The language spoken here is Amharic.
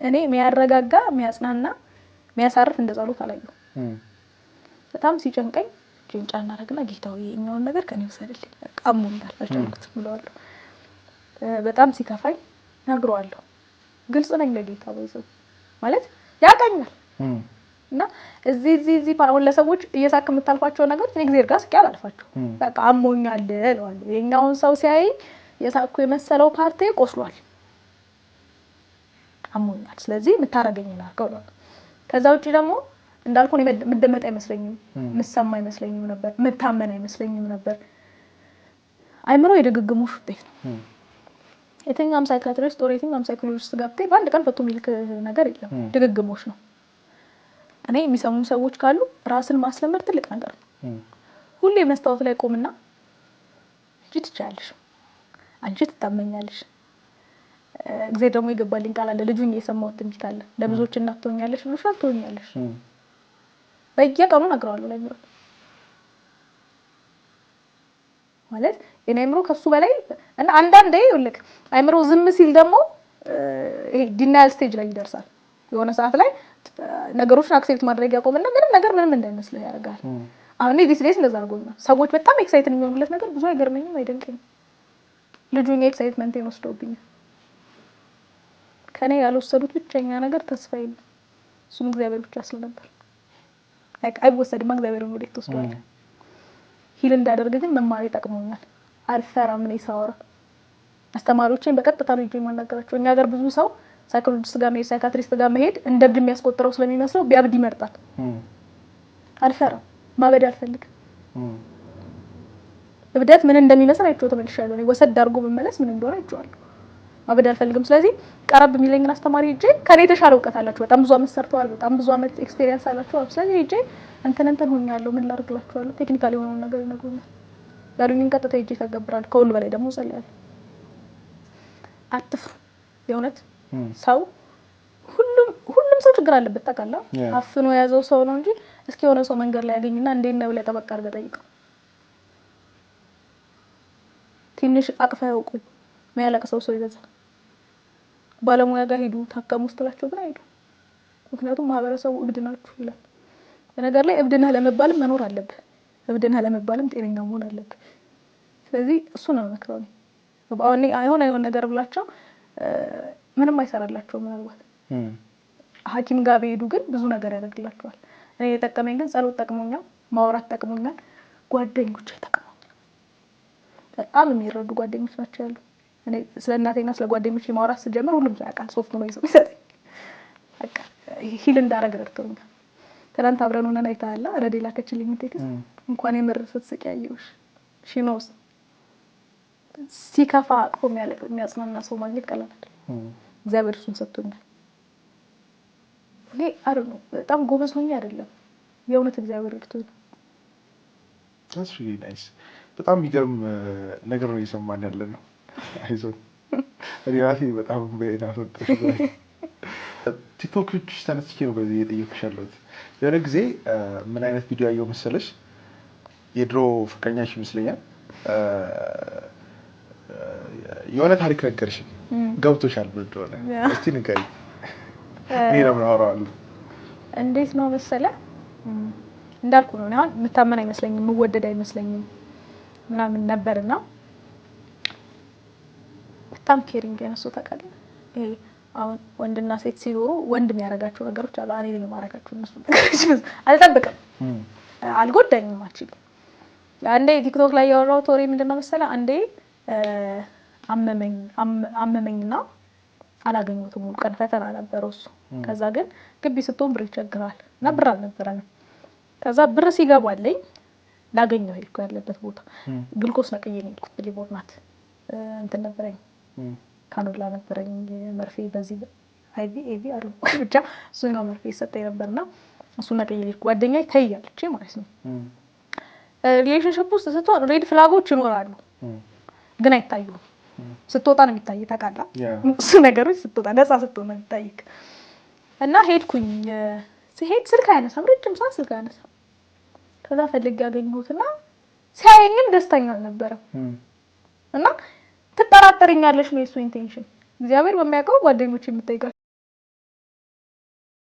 እኔ የሚያረጋጋ የሚያጽናና የሚያሳርፍ እንደዛሉት አላየሁ በጣም ሲጨንቀኝ ጭንጫና ረግና ጌታው የኛውን ነገር ከኔ ወሰደልኝ አሞኛል አልቻልኩትም ብለዋለሁ በጣም ሲከፋኝ ነግረዋለሁ ግልጽ ነኝ ለጌታው በዚህ ማለት ያቀኛል እና እዚህ አሁን ለሰዎች እየሳክ የምታልፋቸው ነገር እኔ እግዚአብሔር ጋር ስቄ አላልፋቸው በቃ አሞኛል እለዋለሁ የኛውን ሰው ሲያይ የሳኩ የመሰለው ፓርቴ ቆስሏል አሞኛል ስለዚህ የምታረገኝና አቀውለው ከዛ ውጪ ደግሞ እንዳልኩ ነው መደመጥ አይመስለኝም ምሰማ አይመስለኝም ነበር መታመን አይመስለኝም ነበር አይምሮ የድግግሞሽ ውጤት ነው የትኛውም ሳይካትሪስት ኦር የትኛውም ሳይኮሎጂስት ገብቴ በአንድ ቀን ፈቶ ሚልክ ነገር የለም ድግግሞሽ ነው እኔ የሚሰሙ ሰዎች ካሉ ራስን ማስለመድ ትልቅ ነገር ነው ሁሌ መስታወት ላይ ቆምና እጅ ትቻለሽ አንቺ ትታመኛለሽ እግዚአብሔር ደግሞ ይገባልኝ ቃል አለ ልጁን እየሰማው ትምጭት አለ ለብዙዎች እናት ትሆኛለሽ ብሎሻል ትሆኛለሽ በየቀኑ ነግራለሁ ለሚሮ ማለት እኔ አይምሮ ከሱ በላይ እና አንዳንዴ ይልክ አይምሮ ዝም ሲል ደግሞ ይሄ ዲናይል ስቴጅ ላይ ይደርሳል የሆነ ሰዓት ላይ ነገሮችን አክሴፕት ማድረግ ያቆምና ምንም እንዳይመስልህ ያደርጋል አሁን ዲስ ዴይስ እንደዛ አድርጎኛል ሰዎች በጣም ኤክሳይትድ የሚሆኑለት ነገር ብዙ አይገርመኝም አይደንቀኝም ልጁን ኤክሳይትመንት ወስዶብኛል ከኔ ያልወሰዱት ብቸኛ ነገር ተስፋዬ ነው እሱም እግዚአብሔር ብቻ ስለነበር አይወሰድም እግዚአብሔርን ወዴት ተወስዷል ሂል እንዳደርግ ግን መማር ይጠቅመኛል አልፈራም ነው ይሳወራ አስተማሪዎችን በቀጥታ ነው የማናገራቸው እኛ ሀገር ብዙ ሰው ሳይኮሎጂስት ጋር መሄድ ሳይካትሪስት ጋር መሄድ እንደብድ የሚያስቆጥረው ስለሚመስለው ቢያብድ ይመርጣል አልፈራም ማበድ አልፈልግም እብደት ምን እንደሚመስል አይቼው ተመልሻለሁ እኔ ወሰድ ዳርጎ መመለስ ምን እንደሆነ አይቼዋለሁ ማበድ አልፈልግም ስለዚህ ቀረብ የሚለኝን አስተማሪ እጄ ከኔ ተሻለ እውቀት አላችሁ በጣም ብዙ አመት ሰርተዋል በጣም ብዙ አመት ኤክስፒሪየንስ አላችሁ ስለዚህ እጄ እንትን ሆኛለሁ ምን ላድርግላችኋለሁ ቴክኒካሊ የሆነ ነገር ይነግሩኛል ያሉኝን ቀጥታ እጄ ተገብራል ከሁሉ በላይ ደግሞ ጸልያለሁ አትፍሩ የእውነት ሰው ሁሉም ሰው ችግር አለበት ታውቃለህ አፍኖ ያዘው ሰው ነው እንጂ እስኪ የሆነ ሰው መንገድ ላይ ያገኝና እንዴት ነው ብለህ ተበቃ አድርገህ ጠይቀው ትንሽ አቅፋ ያውቁ የሚያለቅሰው ሰው ይበዛል ባለሙያ ጋር ሄዱ ታከሙ ስትላቸው ግን አይዱ ምክንያቱም ማህበረሰቡ እብድ ናችሁ ይላል በነገር ላይ እብድነህ ለመባልም መኖር አለበት እብድነህ ለመባልም ጤነኛ መሆን አለበት ስለዚህ እሱ ነው መክረው ባውኔ አይሆን ነገር ብላቸው ምንም አይሰራላቸው ምናልባት ሐኪም ጋር ቢሄዱ ግን ብዙ ነገር ያደርግላቸዋል እኔ የተጠቀመኝ ግን ጸሎት ጠቅሞኛል ማውራት ጠቅሞኛል ጓደኞቼ ጠቅሞኛል በጣም የሚረዱ ጓደኞች ናቸው ያሉ እኔ ስለእናቴና ስለጓደኞቼ ማውራት ስጀምር ሁሉም ሰው ያውቃል ሶፍት ነው ይሰጣል በቃ ሂል እንዳረግ ረድቶኛል ትናንት አብረን ሆነን አይታላ ረዴላ ከችልኝ ቴክስ እንኳን የመረሰት ስቂያየውሽ ሺኖስ ሲከፋ ቆም ያለ የሚያጽናና ሰው ማግኘት ቀላል አይደል እግዚአብሔር እሱን ሰጥቶኛል እኔ አርኖ በጣም ጎበዝ ሆኜ አይደለም የእውነት እግዚአብሔር ረድቶኛል That's really nice በጣም ይገርም ነገር ነው እየሰማን ያለነው አይዞህ ሪያቲ በጣም በእናቶች ቲክቶክ ውስጥ ተነስቼ ነው በዚህ እየጠየቅሻለሁ የሆነ ጊዜ ምን አይነት ቪዲዮ አየሁ መሰለሽ የድሮ ፍቅረኛሽ ይመስለኛል የሆነ ታሪክ ነገርሽ ገብቶሻል ብሎ እንደሆነ እስቲ ንገሪ እኔ ነው የማወራው እንዴት ነው መሰለህ እንዳልኩ ነው አሁን መታመን አይመስለኝም መወደድ አይመስለኝም ምናምን ነበርና በጣም ኬሪንግ ያነሱ ታውቃለህ ይሄ አሁን ወንድና ሴት ሲኖሩ ወንድ የሚያረጋቸው ነገሮች አሉ እኔ ነኝ የማረጋቸው እነሱ አልጠብቅም አልጎዳኝም አችል አንዴ ቲክቶክ ላይ ያወራው ቶሪ ምንድነው መሰለህ አንዴ አመመኝና አላገኘሁትም ሙሉ ቀን ፈተና ነበርው እሱ ከዛ ግን ግቢ ስትሆን ብር ይቸግራል እና ብር አልነበረም ከዛ ብር ሲገባልኝ ላገኘው ሄድኩ ያለበት ቦታ ግልኮስ ነቀዬ ነው ሄድኩት ሊቦርናት እንትን ነበረኝ ካኖላ ነበረኝ መርፌ በዚህ አይቪ አሉ ብቻ እሱኛው መርፌ ሰጠኝ ነበርና እሱ ነቀዬ ሄድኩ ጓደኛዬ ታያለች ማለት ነው ሪሌሽንሺፕ ውስጥ ስትሆን ሬድ ፍላጎች ይኖራሉ ግን አይታዩም ስትወጣ ነው የሚታይ ታውቃለህ እሱ ነገሮች ስትወጣ ነፃ ስትሆን ነው የሚታይክ እና ሄድኩኝ ሲሄድ ስልክ አይነሳም ረጅም ሰዓት ስልክ አይነሳም ከዛ ፈልጌ ያገኘሁትና ሲያየኝም ደስተኛ አልነበረም እና ትጠራጠረኛለሽ ነው እሱ ኢንቴንሽን እግዚአብሔር በሚያውቀው ጓደኞቼ የምትጠይቃቸው